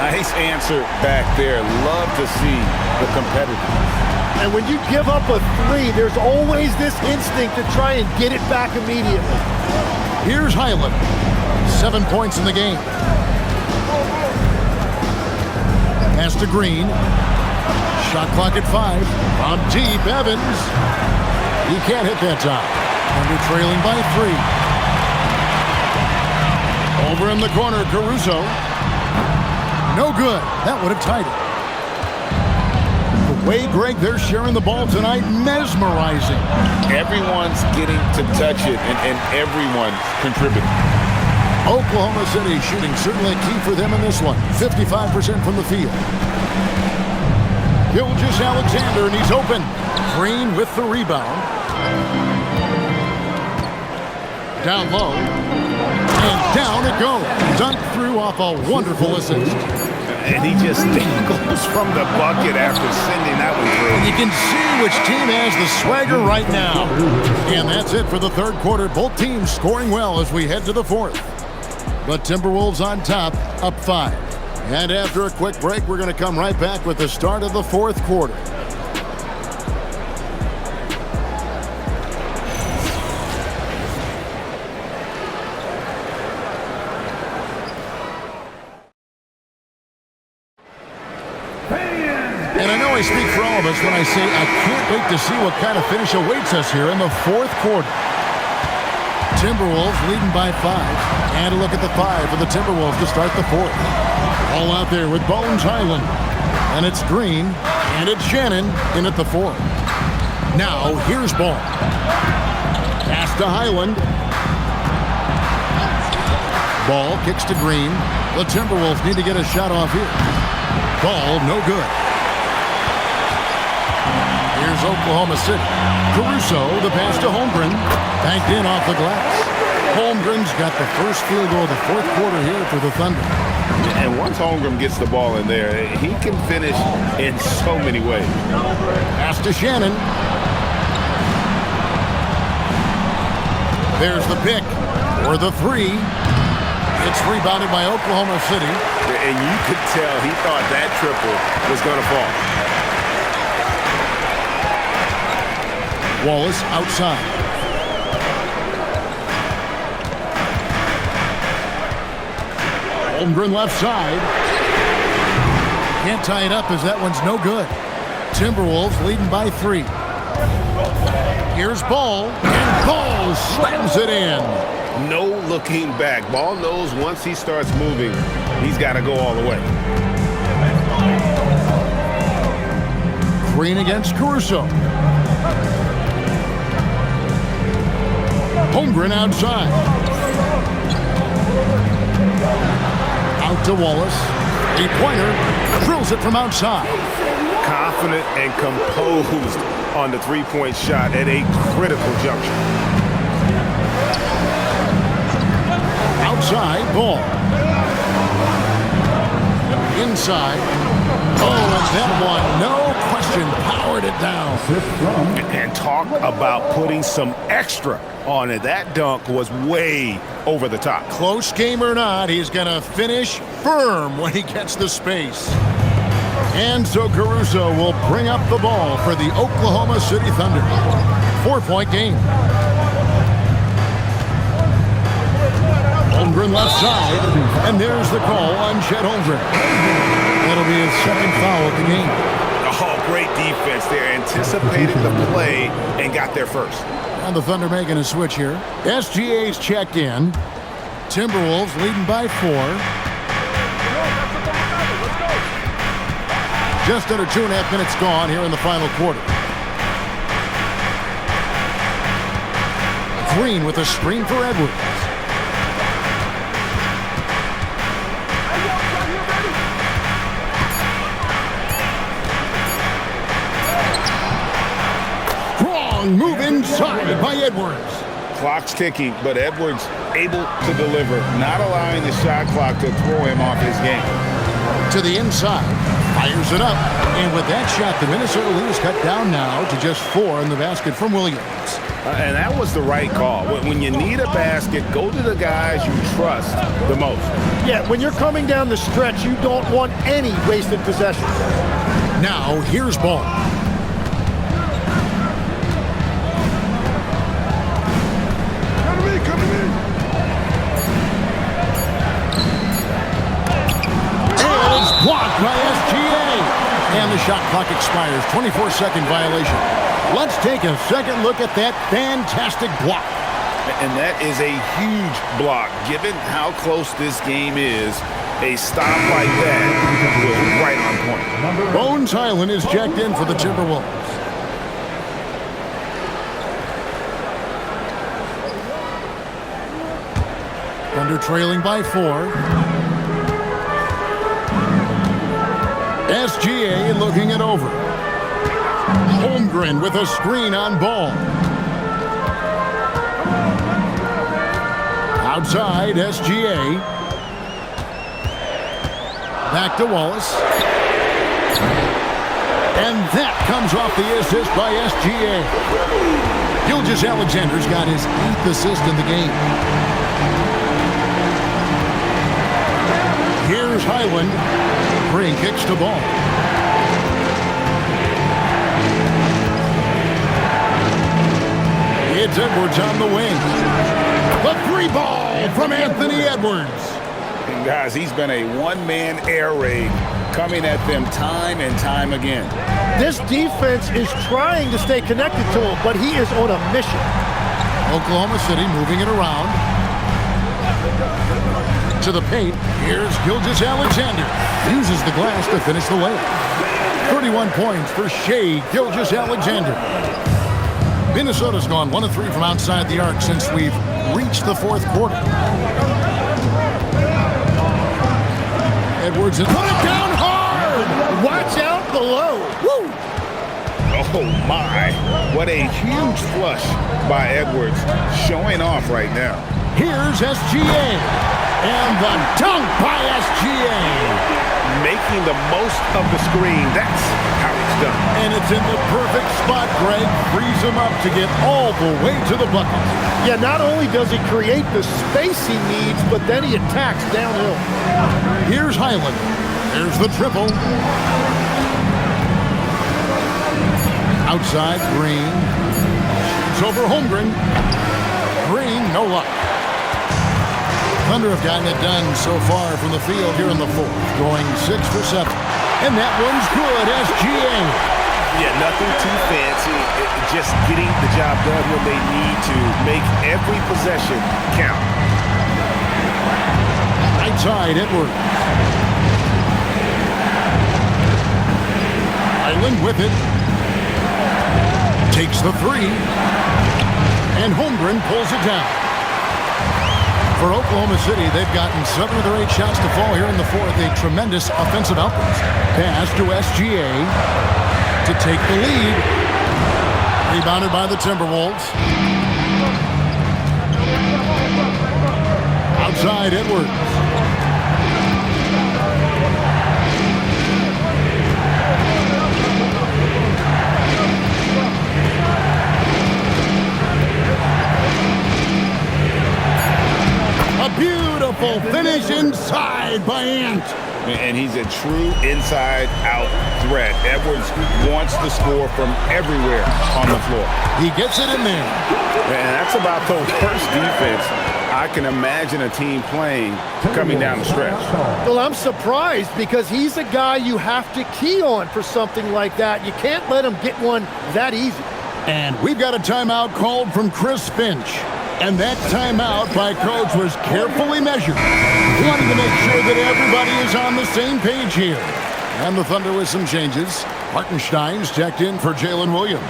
Nice answer back there. Love to see the competitiveness. And when you give up a 3, there's always this instinct to try and get it back immediately. Here's Highland. 7 points in the game. Pass to Green. Shot clock at 5. From deep, Evans. He can't hit that time. And they're trailing by 3. Over in the corner, Caruso. No good. That would have tied it. The way, Greg, they're sharing the ball tonight, mesmerizing. Everyone's getting to touch it, and everyone's contributing. Oklahoma City shooting certainly key for them in this one. 55% from the field. Gilgeous-Alexander, and he's open. Green with the rebound. Down low. And down it goes. Dunked through off a wonderful assist. And he just goes from the bucket after sending that one through. You can see which team has the swagger right now. And that's it for the third quarter. Both teams scoring well as we head to the fourth. The Timberwolves on top, up 5. And after a quick break, we're going to come right back with the start of the fourth quarter. And I know I speak for all of us when I say I can't wait to see what kind of finish awaits us here in the fourth quarter. Timberwolves leading by 5. And a look at the 5 for the Timberwolves to start the fourth. All out there with Bones Highland. And it's Green. And it's Shannon in at the 4. Now, here's Ball. Pass to Highland. Ball kicks to Green. The Timberwolves need to get a shot off here. Ball, no good. Here's Oklahoma City. Caruso, the pass to Holmgren. Banked in off the glass. Holmgren's got the first field goal of the fourth quarter here for the Thunder. And once Holmgren gets the ball in there, he can finish in so many ways. Pass to Shannon. There's the pick or the 3. It's rebounded by Oklahoma City. And you could tell he thought that triple was going to fall. Wallace outside. Holmgren left side. Can't tie it up as that one's no good. Timberwolves leading by 3. Here's Ball. And Ball slams it in. No looking back. Ball knows once he starts moving, he's got to go all the way. Green against Caruso. Holmgren outside. Out to Wallace. Three-pointer. Drills it from outside. Confident and composed on the three-point shot at a critical juncture. Outside, Ball. Inside. Oh, and that one, no question, powered it down. And talk about putting some extra on it. That dunk was way over the top. Close game or not, he's going to finish firm when he gets the space. And so Caruso will bring up the ball for the Oklahoma City Thunder. 4-point game. Holmgren left side, and there's the call on Chet Holmgren. That'll be his second foul of the game. Oh, great defense there. Anticipated the play and got there first. And the Thunder making a switch here. SGA's checked in. Timberwolves leading by 4. Just under 2.5 minutes gone here in the final quarter. Green with a screen for Edwards. Strong move inside by Edwards. Clock's ticking, but Edwards able to deliver, not allowing the shot clock to throw him off his game. To the inside, fires it up, and with that shot, the Minnesota lead is cut down now to just 4 in the basket from Williams. And that was the right call. When you need a basket, go to the guys you trust the most. Yeah, when you're coming down the stretch, you don't want any wasted possessions. Now, here's Ball. Blocked by SGA. And the shot clock expires. 24-second violation. Let's take a second look at that fantastic block. And that is a huge block. Given how close this game is, a stop like that was right on point. Bones Highland is checked in for the Timberwolves. Thunder trailing by 4. SGA looking it over. Holmgren with a screen on Ball. Outside, SGA. Back to Wallace. And that comes off the assist by SGA. Gilgeous-Alexander's got his 8th assist in the game. Here's Highland. Green kicks to Ball. It's Edwards on the wing. The 3-ball from Anthony Edwards. And guys, he's been a one-man air raid coming at them time and time again. This defense is trying to stay connected to him, but he is on a mission. Oklahoma City moving it around. To the paint. Here's Gilgeous-Alexander. Uses the glass to finish the layup. 31 points for Shai Gilgeous-Alexander. Minnesota's gone 1 of 3 from outside the arc since we've reached the 4th quarter. Edwards has put it down hard. Watch out below. Woo! Oh my, what a huge flush by Edwards, showing off right now. Here's SGA. And the dunk by SGA. Making the most of the screen. That's how it's done. And it's in the perfect spot, Greg. Frees him up to get all the way to the bucket. Yeah, not only does he create the space he needs, but then he attacks downhill. Here's Highland. There's the triple. Outside, Green. It's over Holmgren. Green, no luck. Thunder have gotten it done so far from the field here in the 4th, going 6 for 7. And that one's good, SGA. Yeah, nothing too fancy. Just getting the job done when they need to. Make every possession count. Outside, Edwards. Highland with it. Takes the 3. And Holmgren pulls it down. For Oklahoma City, they've gotten 7 of their 8 shots to fall here in the 4th. A tremendous offensive outburst. Pass to SGA to take the lead. Rebounded by the Timberwolves. Outside, Edwards. beautiful finish inside by Ant. And he's a true inside-out threat. Edwards wants to score from everywhere on the floor. He gets it in there. And that's about the worst defense I can imagine a team playing coming down the stretch. Well, I'm surprised because he's a guy you have to key on for something like that. You can't let him get one that easy. And we've got a timeout called from Chris Finch. And that timeout by Coach was carefully measured, wanting to make sure that everybody is on the same page here. And the Thunder with some changes. Hartenstein's checked in for Jalen Williams.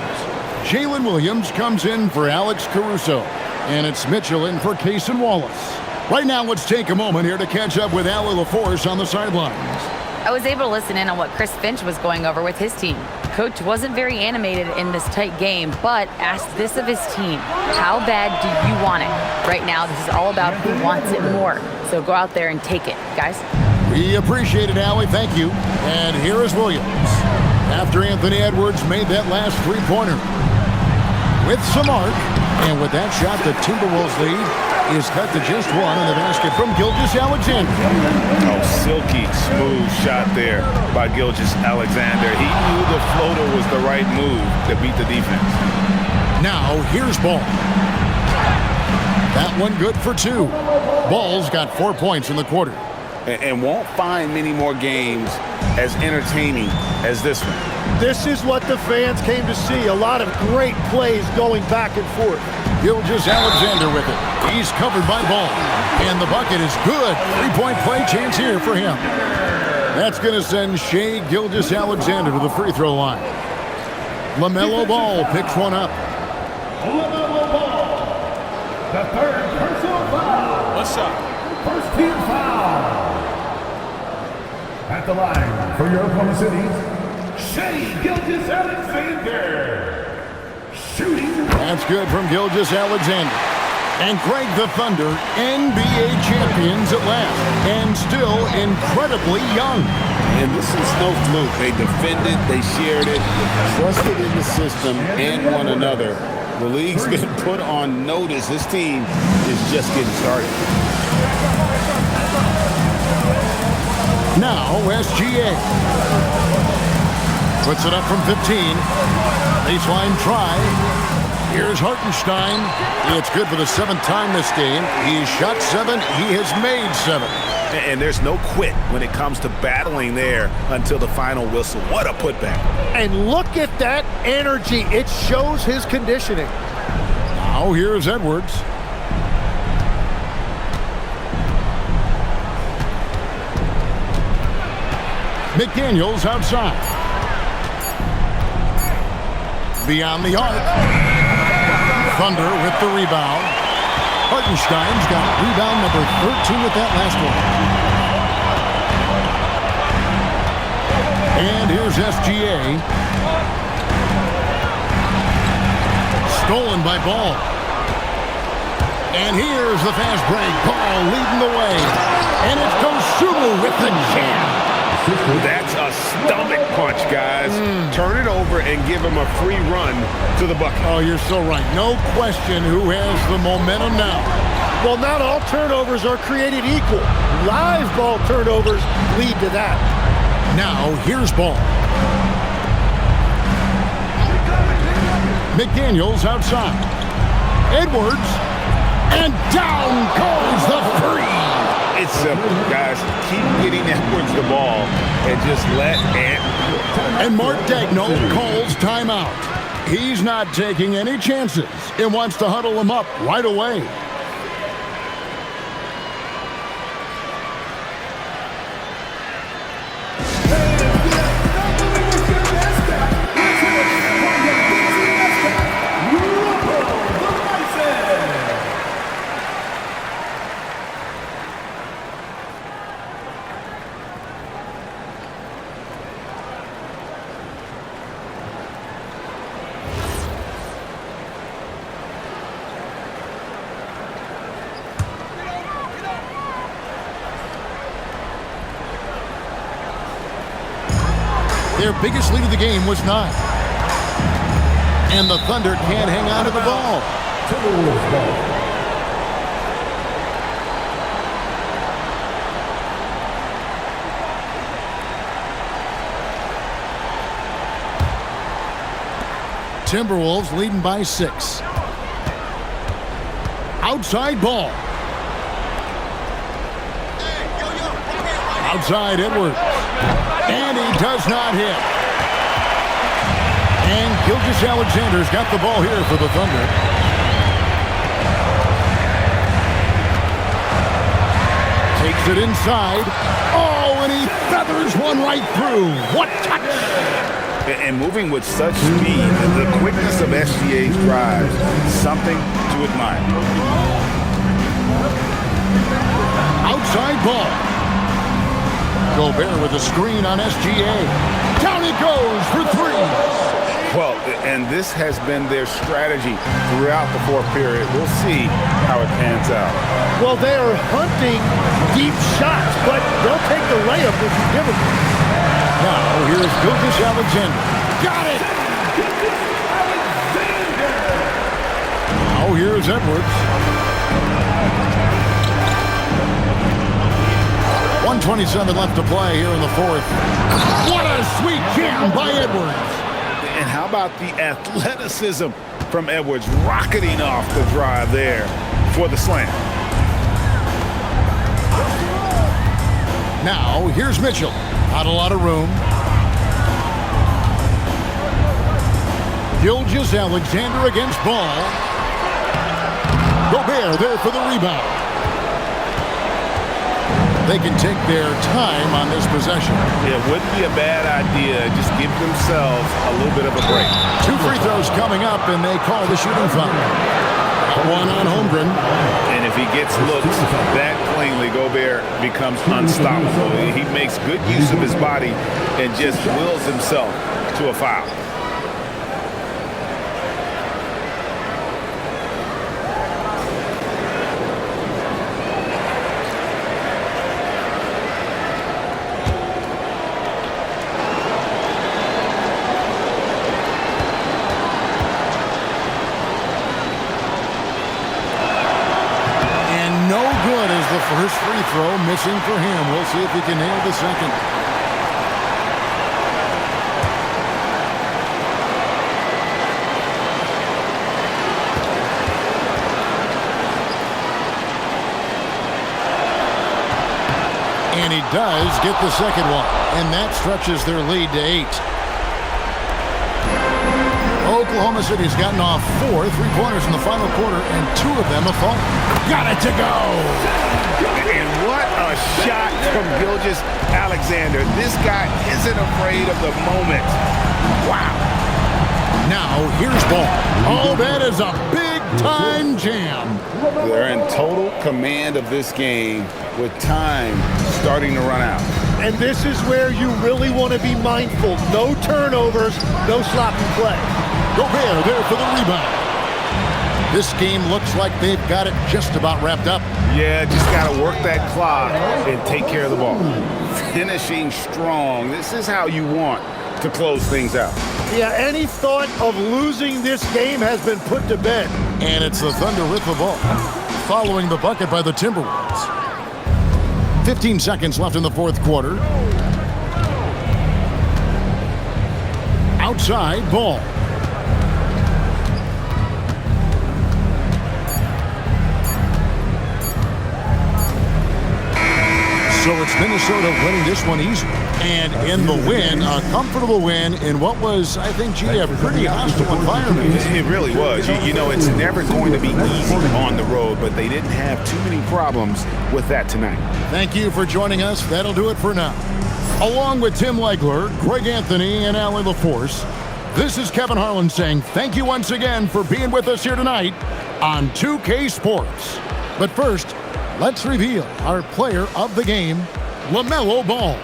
Jalen Williams comes in for Alex Caruso. And it's Mitchell in for Cason Wallace. Right now, let's take a moment here to catch up with Allie LaForce on the sidelines. I was able to listen in on what Chris Finch was going over with his team. Coach wasn't very animated in this tight game, but asked this of his team. How bad do you want it? Right now, this is all about who wants it more. So go out there and take it, guys. We appreciate it, Allie. Thank you. And here is Williams. After Anthony Edwards made that last three-pointer. With some arc, and with that shot, the Timberwolves lead is cut to just one on the basket from Gilgeous-Alexander. Oh, silky smooth shot there by Gilgeous-Alexander. He knew the floater was the right move to beat the defense. Now, here's Ball. That one good for two. Ball's got 4 points in the quarter. And won't find many more games as entertaining as this one. This is what the fans came to see. A lot of great plays going back and forth. Gilgeous-Alexander with it. He's covered by Ball. And the bucket is good. Three-point play chance here for him. That's going to send Shai Gilgeous-Alexander to the free throw line. LaMelo Ball picks one up. LaMelo Ball, the third personal foul. What's up? First team foul. At the line for your Oklahoma City, Shai Gilgeous-Alexander. Shooting. That's good from Gilgeous-Alexander. And Greg, the Thunder, NBA champions at last, and still incredibly young. And this is no fluke. They defended, they shared it, trusted in the system and one another. The league's been put on notice. This team is just getting started. Now, SGA. Puts it up from 15. Baseline try. Here's Hartenstein. It's good for the seventh time this game. He's shot 7. He has made 7. And there's no quit when it comes to battling there until the final whistle. What a putback. And look at that energy. It shows his conditioning. Now here's Edwards. McDaniels outside. Beyond the arc. Thunder with the rebound. Hartenstein's got rebound number 13 with that last one. And here's SGA. Stolen by Ball. And here's the fast break. Ball leading the way. And it's Dosunmu with the jam. That's a stomach punch, guys. Turn it over and give him a free run to the bucket. Oh, you're so right. No question who has the momentum now. Well, not all turnovers are created equal. Live ball turnovers lead to that. Now, here's Ball. McDaniels outside. Edwards. And down goes the free. It's simple, guys. Keep getting Edwards the ball and just let Ant. And Mark Daigneault calls timeout. He's not taking any chances and wants to huddle him up right away. Their biggest lead of the game was 9. And the Thunder can't hang on to the ball. Timberwolves leading by 6. Outside ball. Outside Edwards. And he does not hit. And Gilgeous-Alexander's got the ball here for the Thunder. Takes it inside. Oh, and he feathers one right through. What touch! And moving with such speed, the quickness of SGA's drives, something to admire. Outside ball. Gobert with a screen on SGA. Down it goes for 3. Well, and this has been their strategy throughout the fourth period. We'll see how it pans out. Well, they are hunting deep shots, but they'll take the layup if you give them. Now, here's Gilgeous-Alexander. Got it! Now, here's Edwards. 1:27 left to play here in the fourth. What a sweet jam by Edwards. And how about the athleticism from Edwards rocketing off the drive there for the slam. Now, here's Mitchell. Not a lot of room. Gilgeous-Alexander against Ball. Gobert there for the rebound. They can take their time on this possession. It wouldn't be a bad idea. Just give themselves a little bit of a break. 2 free throws coming up, and they call the shooting foul. One on Holmgren. And if he gets looks that cleanly, Gobert becomes unstoppable. He makes good use of his body and just wills himself to a foul. First free throw missing for him. We'll see if he can nail the second. And he does get the second one. And that stretches their lead to 8. Oklahoma City's gotten off 4 3-pointers in the final quarter, and 2 of them have fallen. Got it to go! And what a shot from Gilgeous-Alexander. This guy isn't afraid of the moment. Wow. Now, here's Ball. Oh, that is a big-time jam. They're in total command of this game with time starting to run out. And this is where you really want to be mindful. No turnovers, no sloppy play. Gobert there for the rebound. This game looks like they've got it just about wrapped up. Yeah, just got to work that clock and take care of the ball. Finishing strong. This is how you want to close things out. Yeah, any thought of losing this game has been put to bed. And it's the Thunder with the ball, following the bucket by the Timberwolves. 15 seconds left in the fourth quarter. Outside Ball. So it's Minnesota winning this one easily. And in the win, a comfortable win in what was, I think, a pretty hostile environment. It really was. You know, it's never going to be easy on the road, but they didn't have too many problems with that tonight. Thank you for joining us. That'll do it for now. Along with Tim Legler, Greg Anthony, and Allie LaForce, this is Kevin Harlan saying thank you once again for being with us here tonight on 2K Sports. But first, let's reveal our player of the game, LaMelo Ball.